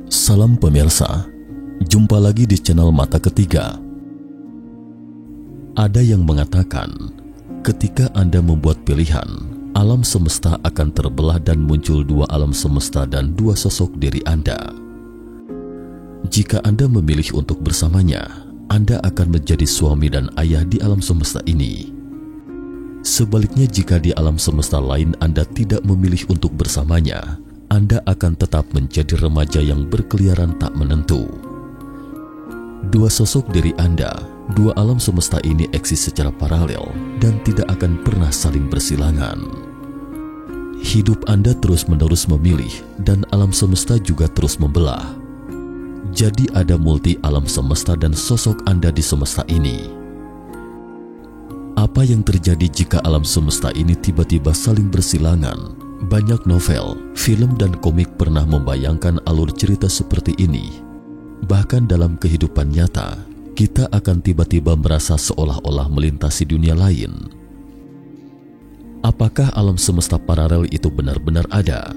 Salam pemirsa, jumpa lagi di channel Mata Ketiga. Ada yang mengatakan, ketika Anda membuat pilihan, alam semesta akan terbelah dan muncul dua alam semesta dan dua sosok diri Anda. Jika Anda memilih untuk bersamanya, Anda akan menjadi suami dan ayah di alam semesta ini. Sebaliknya, jika di alam semesta lain Anda tidak memilih untuk bersamanya, Anda akan tetap menjadi remaja yang berkeliaran tak menentu. Dua sosok diri Anda, dua alam semesta ini eksis secara paralel dan tidak akan pernah saling bersilangan. Hidup Anda terus-menerus memilih dan alam semesta juga terus membelah. Jadi ada multi alam semesta dan sosok Anda di semesta ini. Apa yang terjadi jika alam semesta ini tiba-tiba saling bersilangan? Banyak novel, film, dan komik pernah membayangkan alur cerita seperti ini. Bahkan dalam kehidupan nyata, kita akan tiba-tiba merasa seolah-olah melintasi dunia lain. Apakah alam semesta paralel itu benar-benar ada?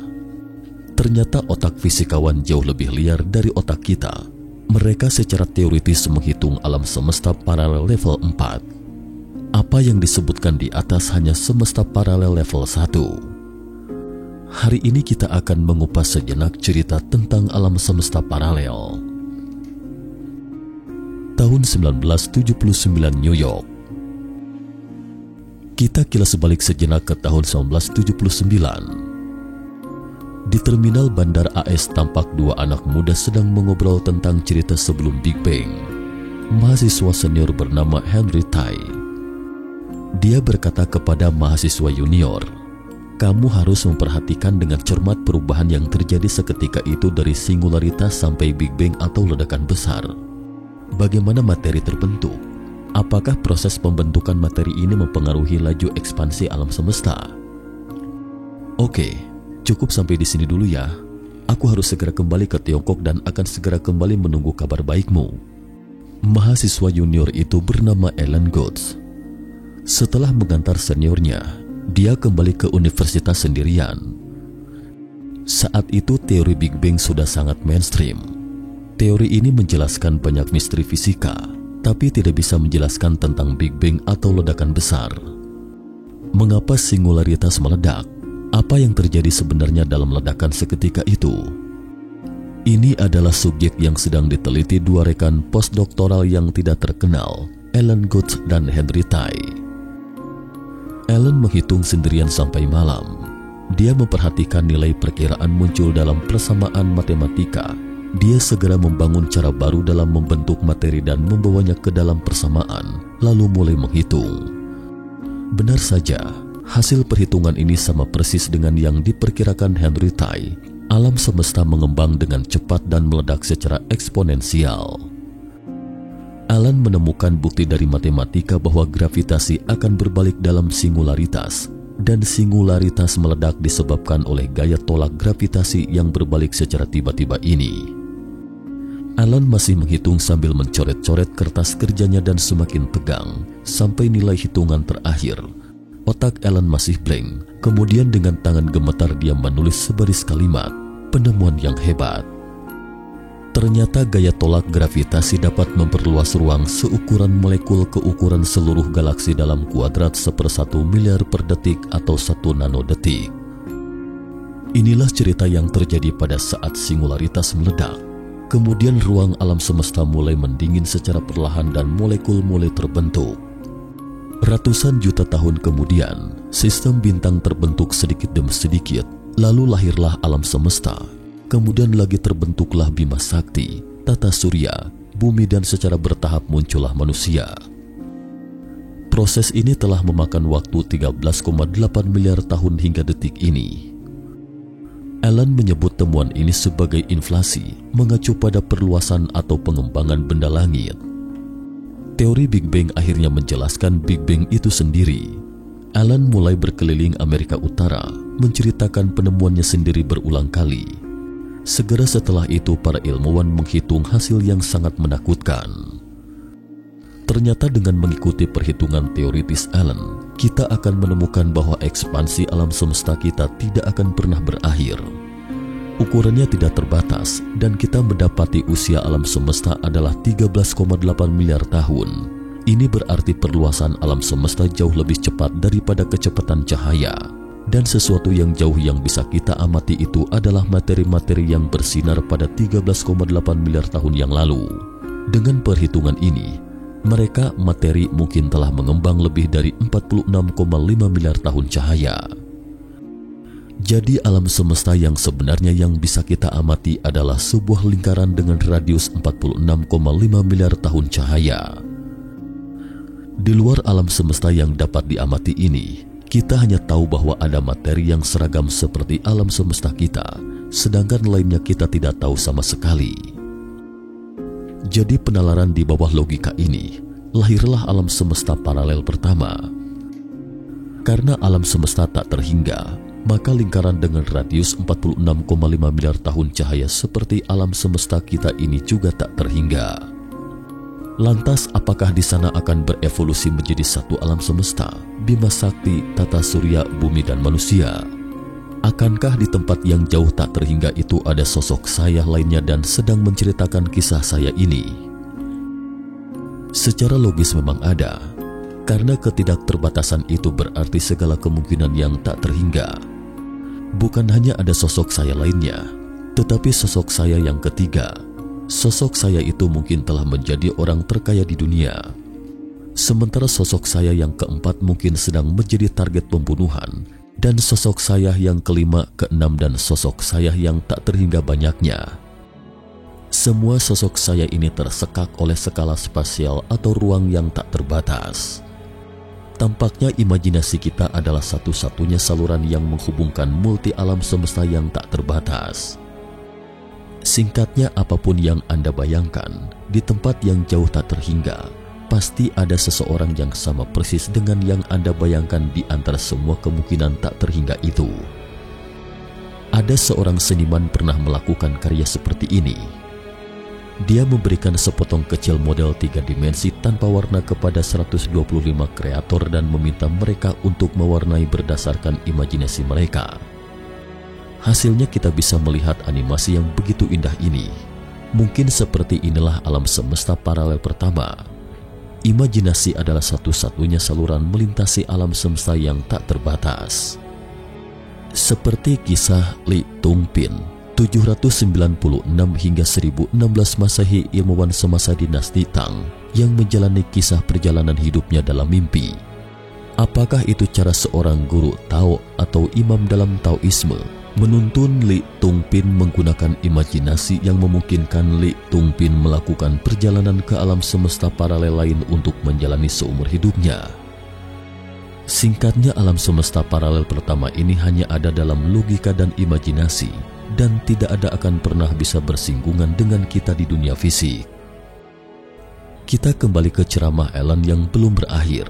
Ternyata otak fisikawan jauh lebih liar dari otak kita. Mereka secara teoritis menghitung alam semesta paralel level 4. Apa yang disebutkan di atas hanya semesta paralel level 1. Hari ini kita akan mengupas sejenak cerita tentang alam semesta paralel. Tahun 1979 New York. Kita kilas balik sejenak ke tahun 1979. Di terminal bandar AS tampak dua anak muda sedang mengobrol tentang cerita sebelum Big Bang. Mahasiswa senior bernama Henry Tai. Dia berkata kepada mahasiswa junior, "Kamu harus memperhatikan dengan cermat perubahan yang terjadi seketika itu dari singularitas sampai Big Bang atau ledakan besar. Bagaimana materi terbentuk? Apakah proses pembentukan materi ini mempengaruhi laju ekspansi alam semesta?" Oke, cukup sampai di sini dulu ya. Aku harus segera kembali ke Tiongkok dan akan segera kembali menunggu kabar baikmu. Mahasiswa junior itu bernama Alan Guth. Setelah mengantar seniornya, dia kembali ke universitas sendirian. Saat itu teori Big Bang sudah sangat mainstream. Teori ini menjelaskan banyak misteri fisika, tapi tidak bisa menjelaskan tentang Big Bang atau ledakan besar. Mengapa singularitas meledak? Apa yang terjadi sebenarnya dalam ledakan seketika itu? Ini adalah subjek yang sedang diteliti dua rekan postdoktoral yang tidak terkenal, Alan Guth dan Henry Tai. Alan menghitung sendirian sampai malam. Dia memperhatikan nilai perkiraan muncul dalam persamaan matematika. Dia segera membangun cara baru dalam membentuk materi dan membawanya ke dalam persamaan, lalu mulai menghitung. Benar saja, hasil perhitungan ini sama persis dengan yang diperkirakan Henry Tai. Alam semesta mengembang dengan cepat dan meledak secara eksponensial. Alan menemukan bukti dari matematika bahwa gravitasi akan berbalik dalam singularitas, dan singularitas meledak disebabkan oleh gaya tolak gravitasi yang berbalik secara tiba-tiba ini. Alan masih menghitung sambil mencoret-coret kertas kerjanya dan semakin tegang, sampai nilai hitungan terakhir. Otak Alan masih blank, kemudian dengan tangan gemetar dia menulis sebaris kalimat, "Penemuan yang hebat." Ternyata gaya tolak gravitasi dapat memperluas ruang seukuran molekul ke ukuran seluruh galaksi dalam kuadrat 1/1 miliar per detik atau 1 nanodetik. Inilah cerita yang terjadi pada saat singularitas meledak. Kemudian ruang alam semesta mulai mendingin secara perlahan dan molekul mulai terbentuk. Ratusan juta tahun kemudian, sistem bintang terbentuk sedikit demi sedikit, lalu lahirlah alam semesta. Kemudian lagi terbentuklah Bima Sakti, tata surya, bumi, dan secara bertahap muncullah manusia. Proses ini telah memakan waktu 13,8 miliar tahun hingga detik ini. Alan menyebut temuan ini sebagai inflasi, mengacu pada perluasan atau pengembangan benda langit. Teori Big Bang akhirnya menjelaskan Big Bang itu sendiri. Alan mulai berkeliling Amerika Utara, menceritakan penemuannya sendiri berulang kali. Segera setelah itu para ilmuwan menghitung hasil yang sangat menakutkan. Ternyata dengan mengikuti perhitungan teoritis Alan, kita akan menemukan bahwa ekspansi alam semesta kita tidak akan pernah berakhir. Ukurannya tidak terbatas dan kita mendapati usia alam semesta adalah 13,8 miliar tahun. Ini berarti perluasan alam semesta jauh lebih cepat daripada kecepatan cahaya. Dan sesuatu yang jauh yang bisa kita amati itu adalah materi-materi yang bersinar pada 13,8 miliar tahun yang lalu. Dengan perhitungan ini, mereka materi mungkin telah mengembang lebih dari 46,5 miliar tahun cahaya. Jadi alam semesta yang sebenarnya yang bisa kita amati adalah sebuah lingkaran dengan radius 46,5 miliar tahun cahaya. Di luar alam semesta yang dapat diamati ini, kita hanya tahu bahwa ada materi yang seragam seperti alam semesta kita, sedangkan lainnya kita tidak tahu sama sekali. Jadi penalaran di bawah logika ini, lahirlah alam semesta paralel pertama. Karena alam semesta tak terhingga, maka lingkaran dengan radius 46,5 miliar tahun cahaya seperti alam semesta kita ini juga tak terhingga. Lantas apakah di sana akan berevolusi menjadi satu alam semesta, Bima Sakti, tata surya, bumi dan manusia? Akankah di tempat yang jauh tak terhingga itu ada sosok saya lainnya dan sedang menceritakan kisah saya ini? Secara logis memang ada, karena ketidakterbatasan itu berarti segala kemungkinan yang tak terhingga. Bukan hanya ada sosok saya lainnya, tetapi sosok saya yang ketiga. Sosok saya itu mungkin telah menjadi orang terkaya di dunia. Sementara sosok saya yang keempat mungkin sedang menjadi target pembunuhan. Dan sosok saya yang kelima, keenam, dan sosok saya yang tak terhingga banyaknya. Semua sosok saya ini tersekak oleh skala spasial atau ruang yang tak terbatas. Tampaknya imajinasi kita adalah satu-satunya saluran yang menghubungkan multi alam semesta yang tak terbatas. Singkatnya, apapun yang Anda bayangkan, di tempat yang jauh tak terhingga, pasti ada seseorang yang sama persis dengan yang Anda bayangkan di antara semua kemungkinan tak terhingga itu. Ada seorang seniman pernah melakukan karya seperti ini. Dia memberikan sepotong kecil model 3 dimensi tanpa warna kepada 125 kreator dan meminta mereka untuk mewarnai berdasarkan imajinasi mereka. Hasilnya kita bisa melihat animasi yang begitu indah ini. Mungkin seperti inilah alam semesta paralel pertama. Imajinasi adalah satu-satunya saluran melintasi alam semesta yang tak terbatas. Seperti kisah Li Tungpin, 796 hingga 1016 Masehi, ilmuwan semasa dinasti Tang yang menjalani kisah perjalanan hidupnya dalam mimpi. Apakah itu cara seorang guru Tao atau imam dalam Taoisme menuntun Li Tungpin menggunakan imajinasi yang memungkinkan Li Tungpin melakukan perjalanan ke alam semesta paralel lain untuk menjalani seumur hidupnya? Singkatnya, alam semesta paralel pertama ini hanya ada dalam logika dan imajinasi, dan tidak ada akan pernah bisa bersinggungan dengan kita di dunia fisik. Kita kembali ke ceramah Ellen yang belum berakhir.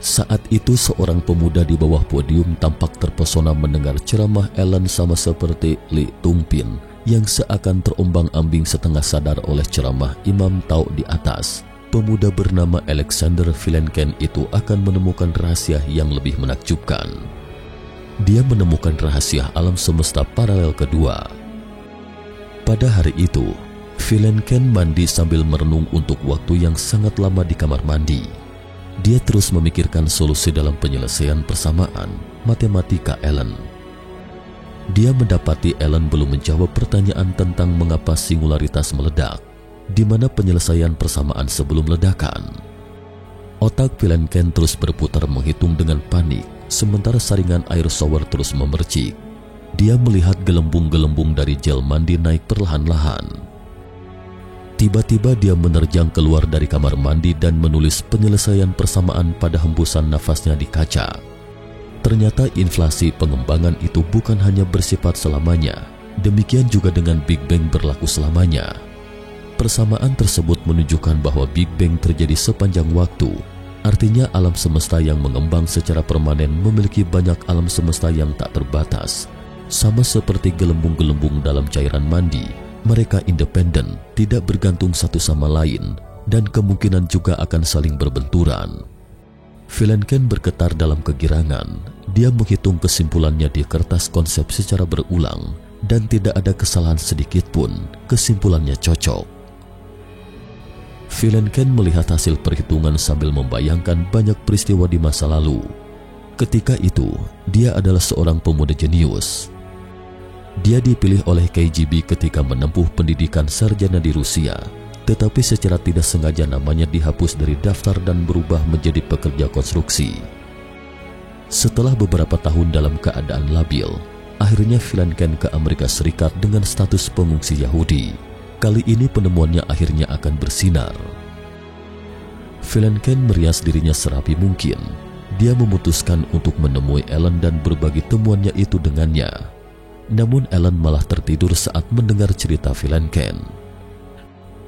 Saat itu seorang pemuda di bawah podium tampak terpesona mendengar ceramah Ellen sama seperti Li Tungpin yang seakan terombang-ambing setengah sadar oleh ceramah Imam Tao di atas. Pemuda bernama Alexander Vilenken itu akan menemukan rahasia yang lebih menakjubkan. Dia menemukan rahasia alam semesta paralel kedua. Pada hari itu, Vilenken mandi sambil merenung untuk waktu yang sangat lama di kamar mandi. Dia terus memikirkan solusi dalam penyelesaian persamaan matematika Ellen. Dia mendapati Ellen belum menjawab pertanyaan tentang mengapa singularitas meledak, di mana penyelesaian persamaan sebelum ledakan. Otak Vilenken terus berputar menghitung dengan panik, sementara saringan air shower terus memercik. Dia melihat gelembung-gelembung dari gel mandi naik perlahan-lahan. Tiba-tiba dia menerjang keluar dari kamar mandi dan menulis penyelesaian persamaan pada hembusan nafasnya di kaca. Ternyata inflasi pengembangan itu bukan hanya bersifat selamanya, demikian juga dengan Big Bang berlaku selamanya. Persamaan tersebut menunjukkan bahwa Big Bang terjadi sepanjang waktu. Artinya alam semesta yang mengembang secara permanen memiliki banyak alam semesta yang tak terbatas. Sama seperti gelembung-gelembung dalam cairan mandi, mereka independen, tidak bergantung satu sama lain, dan kemungkinan juga akan saling berbenturan. Vilenken bergetar dalam kegirangan. Dia menghitung kesimpulannya di kertas konsep secara berulang dan tidak ada kesalahan sedikit pun. Kesimpulannya cocok. Vilenken melihat hasil perhitungan sambil membayangkan banyak peristiwa di masa lalu. Ketika itu, dia adalah seorang pemuda jenius. Dia dipilih oleh KGB ketika menempuh pendidikan sarjana di Rusia, tetapi secara tidak sengaja namanya dihapus dari daftar dan berubah menjadi pekerja konstruksi. Setelah beberapa tahun dalam keadaan labil, akhirnya Vilenken ke Amerika Serikat dengan status pengungsi Yahudi. Kali ini penemuannya akhirnya akan bersinar. Vilenken merias dirinya serapi mungkin. Dia memutuskan untuk menemui Ellen dan berbagi temuannya itu dengannya. Namun Ellen malah tertidur saat mendengar cerita Vilenken.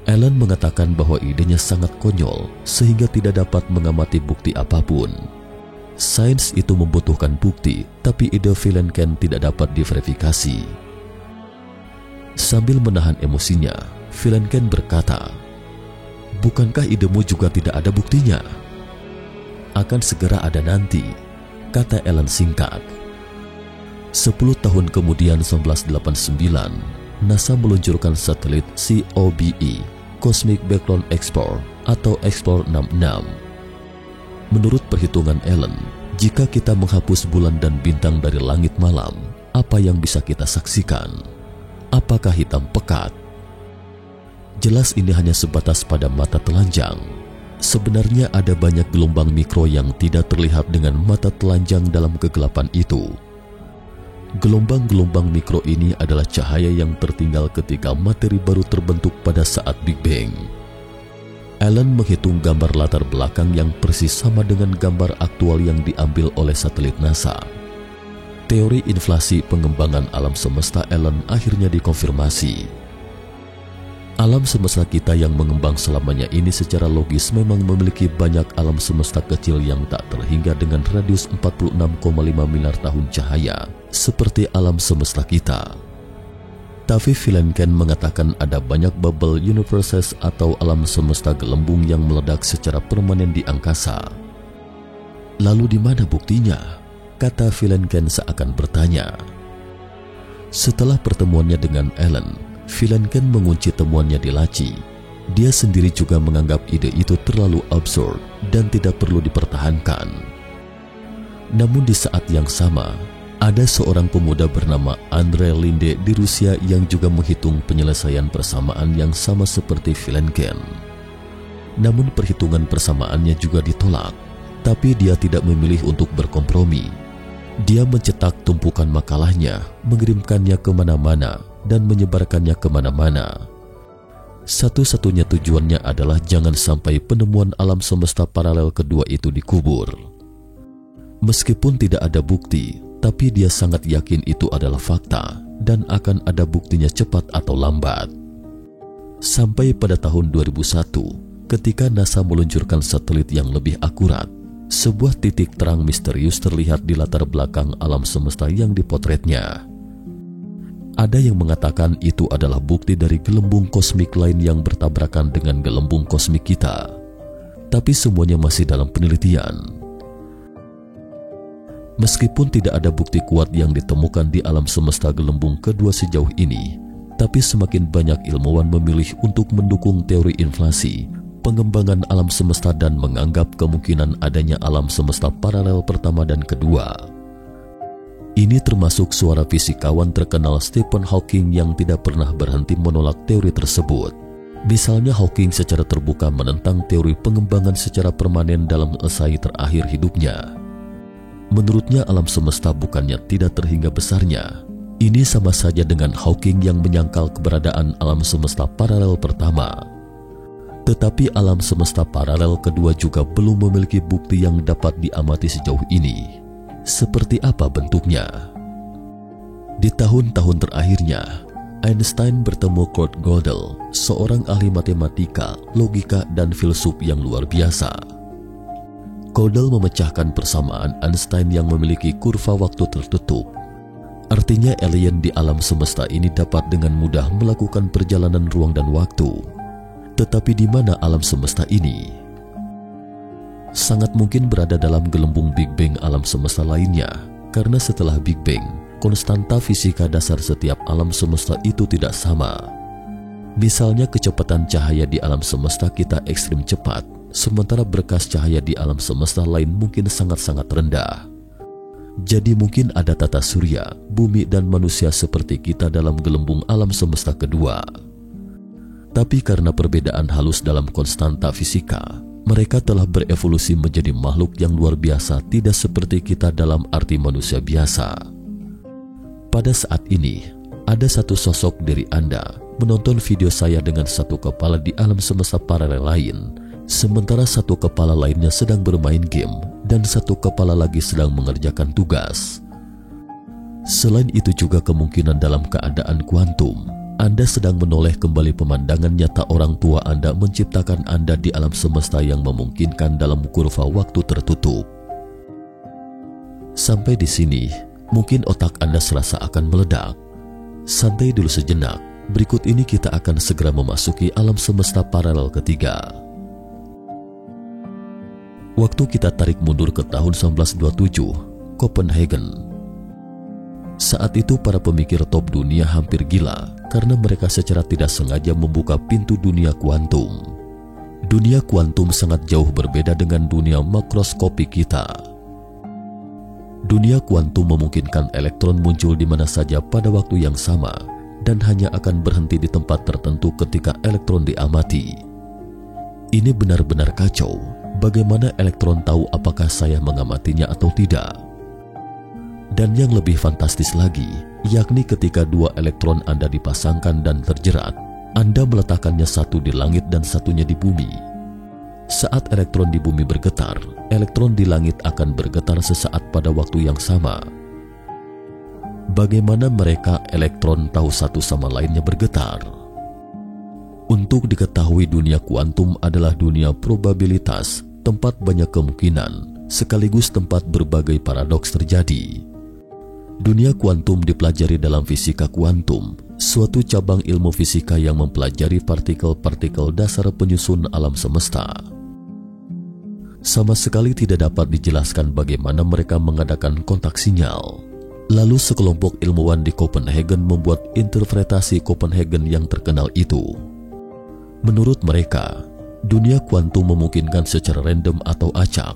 Ellen mengatakan bahwa idenya sangat konyol sehingga tidak dapat mengamati bukti apapun. Sains itu membutuhkan bukti, tapi ide Vilenken tidak dapat diverifikasi. Sambil menahan emosinya, Vilenken berkata, "Bukankah idemu juga tidak ada buktinya?" "Akan segera ada nanti," kata Ellen singkat. 10 tahun kemudian 1989, NASA meluncurkan satelit COBE, Cosmic Background Explorer atau Explorer 66. Menurut perhitungan Ellen, jika kita menghapus bulan dan bintang dari langit malam, apa yang bisa kita saksikan? Apakah hitam pekat? Jelas ini hanya sebatas pada mata telanjang. Sebenarnya ada banyak gelombang mikro yang tidak terlihat dengan mata telanjang dalam kegelapan itu. Gelombang-gelombang mikro ini adalah cahaya yang tertinggal ketika materi baru terbentuk pada saat Big Bang. Ellen menghitung gambar latar belakang yang persis sama dengan gambar aktual yang diambil oleh satelit NASA. Teori inflasi pengembangan alam semesta Ellen akhirnya dikonfirmasi. Alam semesta kita yang mengembang selamanya ini secara logis memang memiliki banyak alam semesta kecil yang tak terhingga dengan radius 46,5 miliar tahun cahaya, seperti alam semesta kita. Tapi Vilenken mengatakan ada banyak bubble universes atau alam semesta gelembung yang meledak secara permanen di angkasa. Lalu di mana buktinya? Kata Vilenken seakan bertanya. Setelah pertemuannya dengan Ellen, Vilenken mengunci temuannya di laci. Dia sendiri juga menganggap ide itu terlalu absurd dan tidak perlu dipertahankan. Namun di saat yang sama, ada seorang pemuda bernama Andrei Linde di Rusia yang juga menghitung penyelesaian persamaan yang sama seperti Vilenken. Namun perhitungan persamaannya juga ditolak, tapi dia tidak memilih untuk berkompromi. Dia mencetak tumpukan makalahnya, mengirimkannya kemana-mana, dan menyebarkannya kemana-mana. Satu-satunya tujuannya adalah jangan sampai penemuan alam semesta paralel kedua itu dikubur. Meskipun tidak ada bukti, tapi dia sangat yakin itu adalah fakta dan akan ada buktinya cepat atau lambat. Sampai pada tahun 2001, ketika NASA meluncurkan satelit yang lebih akurat, sebuah titik terang misterius terlihat di latar belakang alam semesta yang dipotretnya. Ada yang mengatakan itu adalah bukti dari gelembung kosmik lain yang bertabrakan dengan gelembung kosmik kita. Tapi semuanya masih dalam penelitian. Meskipun tidak ada bukti kuat yang ditemukan di alam semesta gelembung kedua sejauh ini, tapi semakin banyak ilmuwan memilih untuk mendukung teori inflasi, pengembangan alam semesta dan menganggap kemungkinan adanya alam semesta paralel pertama dan kedua. Ini termasuk suara fisikawan terkenal Stephen Hawking yang tidak pernah berhenti menolak teori tersebut. Misalnya Hawking secara terbuka menentang teori pengembangan secara permanen dalam esai terakhir hidupnya. Menurutnya alam semesta bukannya tidak terhingga besarnya. Ini sama saja dengan Hawking yang menyangkal keberadaan alam semesta paralel pertama. Tetapi alam semesta paralel kedua juga belum memiliki bukti yang dapat diamati sejauh ini. Seperti apa bentuknya? Di tahun-tahun terakhirnya, Einstein bertemu Kurt Gödel, seorang ahli matematika, logika, dan filsuf yang luar biasa. Gödel memecahkan persamaan Einstein yang memiliki kurva waktu tertutup. Artinya alien di alam semesta ini dapat dengan mudah melakukan perjalanan ruang dan waktu. Tetapi di mana alam semesta ini? Sangat mungkin berada dalam gelembung Big Bang alam semesta lainnya, Karena setelah Big Bang, konstanta fisika dasar setiap alam semesta itu tidak sama. Misalnya kecepatan cahaya di alam semesta kita ekstrim cepat, sementara berkas cahaya di alam semesta lain mungkin sangat-sangat rendah. Jadi mungkin ada tata surya, bumi dan manusia seperti kita dalam gelembung alam semesta kedua. Tapi karena perbedaan halus dalam konstanta fisika, mereka telah berevolusi menjadi makhluk yang luar biasa, tidak seperti kita dalam arti manusia biasa. Pada saat ini, ada satu sosok dari Anda menonton video saya dengan satu kepala di alam semesta paralel lain, sementara satu kepala lainnya sedang bermain game dan satu kepala lagi sedang mengerjakan tugas. Selain itu juga kemungkinan dalam keadaan kuantum, Anda sedang menoleh kembali pemandangan nyata orang tua Anda menciptakan Anda di alam semesta yang memungkinkan dalam kurva waktu tertutup. Sampai di sini, mungkin otak Anda serasa akan meledak. Santai dulu sejenak, berikut ini kita akan segera memasuki alam semesta paralel ketiga. Waktu kita tarik mundur ke tahun 1927, Copenhagen. Saat itu para pemikir top dunia hampir gila karena mereka secara tidak sengaja membuka pintu dunia kuantum. Dunia kuantum sangat jauh berbeda dengan dunia makroskopik kita. Dunia kuantum memungkinkan elektron muncul di mana saja pada waktu yang sama dan hanya akan berhenti di tempat tertentu ketika elektron diamati. Ini benar-benar kacau. Bagaimana elektron tahu apakah saya mengamatinya atau tidak? Dan yang lebih fantastis lagi, yakni ketika dua elektron Anda dipasangkan dan terjerat, Anda meletakkannya satu di langit dan satunya di bumi. Saat elektron di bumi bergetar, elektron di langit akan bergetar sesaat pada waktu yang sama. Bagaimana mereka elektron tahu satu sama lainnya bergetar? Untuk diketahui, dunia kuantum adalah dunia probabilitas, tempat banyak kemungkinan, sekaligus tempat berbagai paradoks terjadi. Dunia kuantum dipelajari dalam fisika kuantum, suatu cabang ilmu fisika yang mempelajari partikel-partikel dasar penyusun alam semesta. Sama sekali tidak dapat dijelaskan bagaimana mereka mengadakan kontak sinyal. Lalu sekelompok ilmuwan di Copenhagen membuat interpretasi Copenhagen yang terkenal itu. Menurut mereka, dunia kuantum memungkinkan secara random atau acak.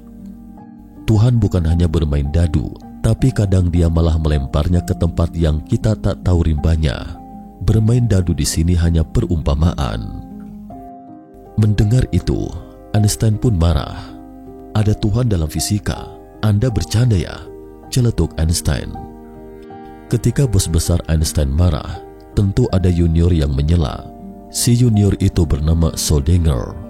Tuhan bukan hanya bermain dadu, tapi kadang dia malah melemparnya ke tempat yang kita tak tahu rimbanya. Bermain dadu di sini hanya perumpamaan. Mendengar itu, Einstein pun marah. Ada Tuhan dalam fisika, Anda bercanda ya? Celetuk Einstein. Ketika bos besar Einstein marah, tentu ada junior yang menyela. Si junior itu bernama Schrödinger.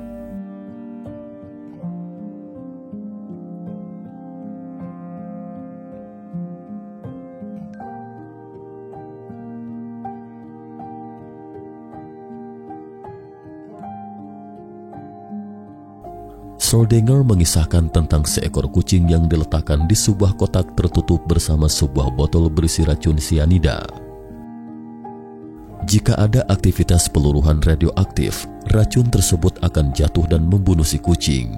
Schrödinger mengisahkan tentang seekor kucing yang diletakkan di sebuah kotak tertutup bersama sebuah botol berisi racun sianida. Jika ada aktivitas peluruhan radioaktif, racun tersebut akan jatuh dan membunuh si kucing.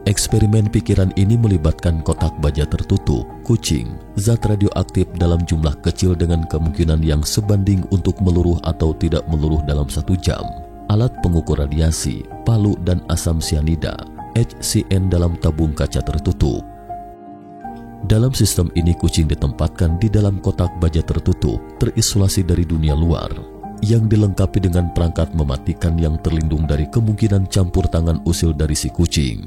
Eksperimen pikiran ini melibatkan kotak baja tertutup, kucing, zat radioaktif dalam jumlah kecil dengan kemungkinan yang sebanding untuk meluruh atau tidak meluruh dalam 1 jam. Alat pengukur radiasi, palu dan asam sianida, HCN dalam tabung kaca tertutup. Dalam sistem ini kucing ditempatkan di dalam kotak baja tertutup, terisolasi dari dunia luar, yang dilengkapi dengan perangkat mematikan yang terlindung dari kemungkinan campur tangan usil dari si kucing.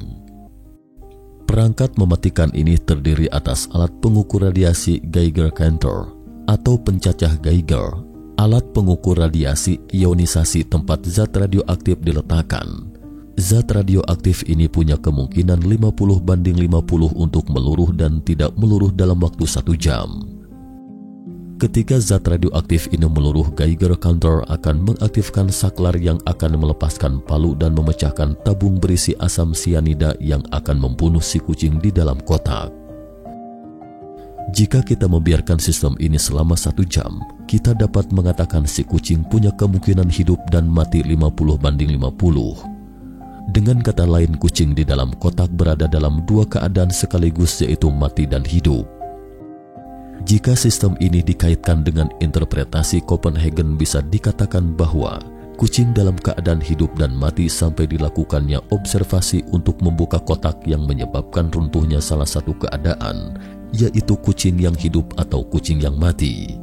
Perangkat mematikan ini terdiri atas alat pengukur radiasi Geiger-Counter atau pencacah Geiger, alat pengukur radiasi ionisasi tempat zat radioaktif diletakkan. Zat radioaktif ini punya kemungkinan 50/50 untuk meluruh dan tidak meluruh dalam waktu 1 jam. Ketika zat radioaktif ini meluruh, Geiger-Counter akan mengaktifkan saklar yang akan melepaskan palu dan memecahkan tabung berisi asam sianida yang akan membunuh si kucing di dalam kotak. Jika kita membiarkan sistem ini selama 1 jam, kita dapat mengatakan si kucing punya kemungkinan hidup dan mati 50/50. Dengan kata lain, kucing di dalam kotak berada dalam 2 keadaan sekaligus, yaitu mati dan hidup. Jika sistem ini dikaitkan dengan interpretasi Copenhagen, bisa dikatakan bahwa kucing dalam keadaan hidup dan mati sampai dilakukannya observasi untuk membuka kotak yang menyebabkan runtuhnya salah satu keadaan, yaitu kucing yang hidup atau kucing yang mati.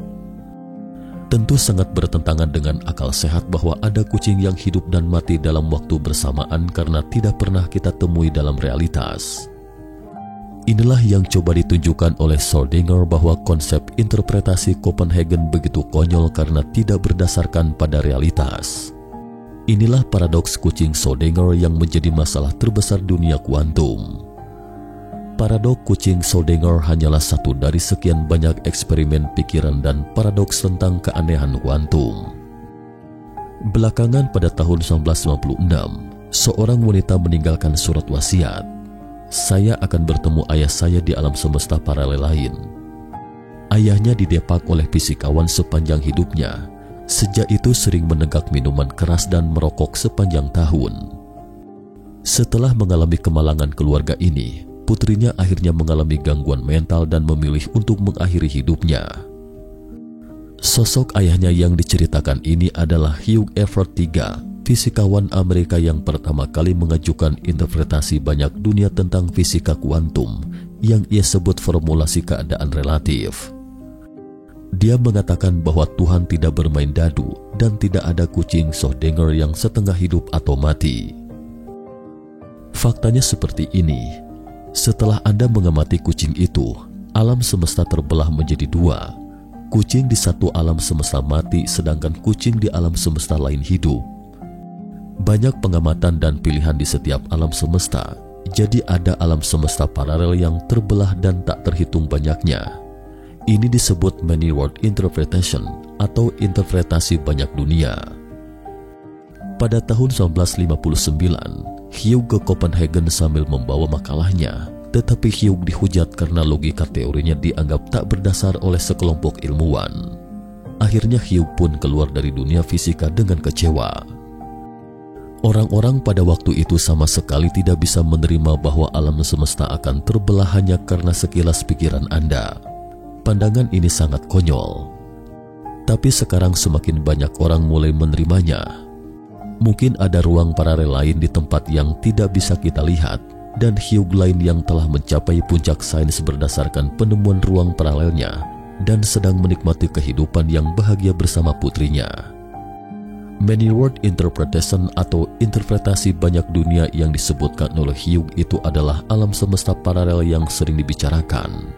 Tentu sangat bertentangan dengan akal sehat bahwa ada kucing yang hidup dan mati dalam waktu bersamaan karena tidak pernah kita temui dalam realitas. Inilah yang coba ditunjukkan oleh Schrödinger bahwa konsep interpretasi Copenhagen begitu konyol karena tidak berdasarkan pada realitas. Inilah paradoks kucing Schrödinger yang menjadi masalah terbesar dunia kuantum. Paradoks kucing Schrödinger hanyalah satu dari sekian banyak eksperimen pikiran dan paradoks tentang keanehan kuantum. Belakangan pada tahun 1996, seorang wanita meninggalkan surat wasiat. Saya akan bertemu ayah saya di alam semesta paralel lain. Ayahnya didepak oleh fisikawan sepanjang hidupnya. Sejak itu sering menenggak minuman keras dan merokok sepanjang tahun. Setelah mengalami kemalangan keluarga ini, putrinya akhirnya mengalami gangguan mental dan memilih untuk mengakhiri hidupnya. Sosok ayahnya yang diceritakan ini adalah Hugh Everett III, fisikawan Amerika yang pertama kali mengajukan interpretasi banyak dunia tentang fisika kuantum yang ia sebut formulasi keadaan relatif. Dia mengatakan bahwa Tuhan tidak bermain dadu dan tidak ada kucing Schrödinger yang setengah hidup atau mati. Faktanya seperti ini. Setelah Anda mengamati kucing itu, alam semesta terbelah menjadi dua. Kucing di satu alam semesta mati, sedangkan kucing di alam semesta lain hidup. Banyak pengamatan dan pilihan di setiap alam semesta, jadi ada alam semesta paralel yang terbelah dan tak terhitung banyaknya. Ini disebut many world interpretation atau interpretasi banyak dunia. Pada tahun 1959, Hugh ke Copenhagen sambil membawa makalahnya, tetapi Hugh dihujat karena logika teorinya dianggap tak berdasar oleh sekelompok ilmuwan. Akhirnya Hugh pun keluar dari dunia fisika dengan kecewa. Orang-orang pada waktu itu sama sekali tidak bisa menerima bahwa alam semesta akan terbelah hanya karena sekilas pikiran Anda. Pandangan ini sangat konyol. Tapi sekarang semakin banyak orang mulai menerimanya. Mungkin ada ruang paralel lain di tempat yang tidak bisa kita lihat, dan Hugh lain yang telah mencapai puncak sains berdasarkan penemuan ruang paralelnya dan sedang menikmati kehidupan yang bahagia bersama putrinya. Many world interpretation atau interpretasi banyak dunia yang disebutkan oleh Hugh itu adalah alam semesta paralel yang sering dibicarakan.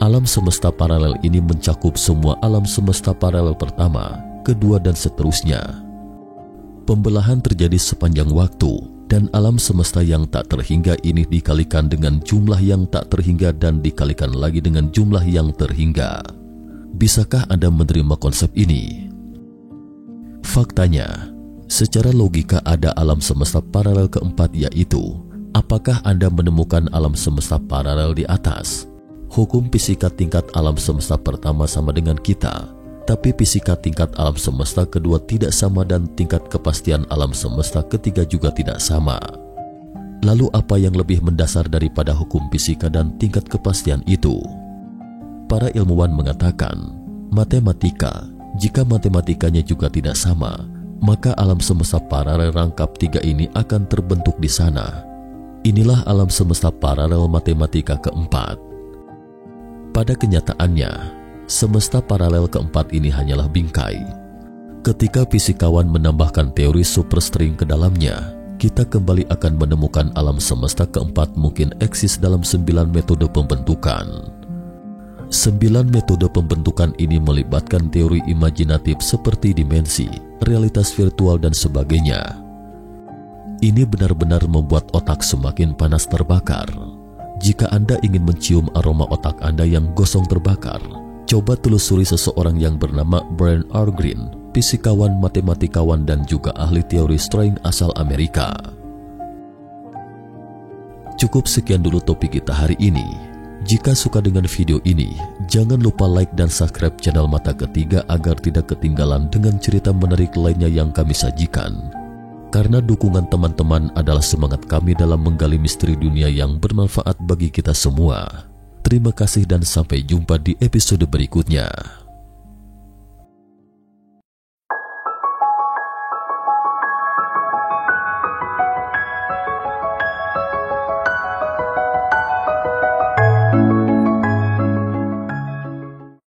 Alam semesta paralel ini mencakup semua alam semesta paralel pertama, kedua, dan seterusnya. Pembelahan terjadi sepanjang waktu, dan alam semesta yang tak terhingga ini dikalikan dengan jumlah yang tak terhingga dan dikalikan lagi dengan jumlah yang terhingga. Bisakah Anda menerima konsep ini? Faktanya, secara logika ada alam semesta paralel keempat, yaitu apakah Anda menemukan alam semesta paralel di atas? Hukum fisika tingkat alam semesta pertama sama dengan kita, tapi fisika tingkat alam semesta kedua tidak sama dan tingkat kepastian alam semesta ketiga juga tidak sama. Lalu apa yang lebih mendasar daripada hukum fisika dan tingkat kepastian itu? Para ilmuwan mengatakan, matematika. Jika matematikanya juga tidak sama, maka alam semesta paralel rangkap tiga ini akan terbentuk di sana. Inilah alam semesta paralel matematika keempat. Pada kenyataannya, semesta paralel keempat ini hanyalah bingkai. Ketika fisikawan menambahkan teori superstring ke dalamnya, kita kembali akan menemukan alam semesta keempat mungkin eksis dalam 9 metode pembentukan. 9 metode pembentukan ini melibatkan teori imajinatif seperti dimensi, realitas virtual, dan sebagainya. Ini benar-benar membuat otak semakin panas terbakar. Jika Anda ingin mencium aroma otak Anda yang gosong terbakar, coba telusuri seseorang yang bernama Brian R. Greene, fisikawan, matematikawan, dan juga ahli teori string asal Amerika. Cukup sekian dulu topik kita hari ini. Jika suka dengan video ini, jangan lupa like dan subscribe channel Mata Ketiga agar tidak ketinggalan dengan cerita menarik lainnya yang kami sajikan. Karena dukungan teman-teman adalah semangat kami dalam menggali misteri dunia yang bermanfaat bagi kita semua. Terima kasih dan sampai jumpa di episode berikutnya.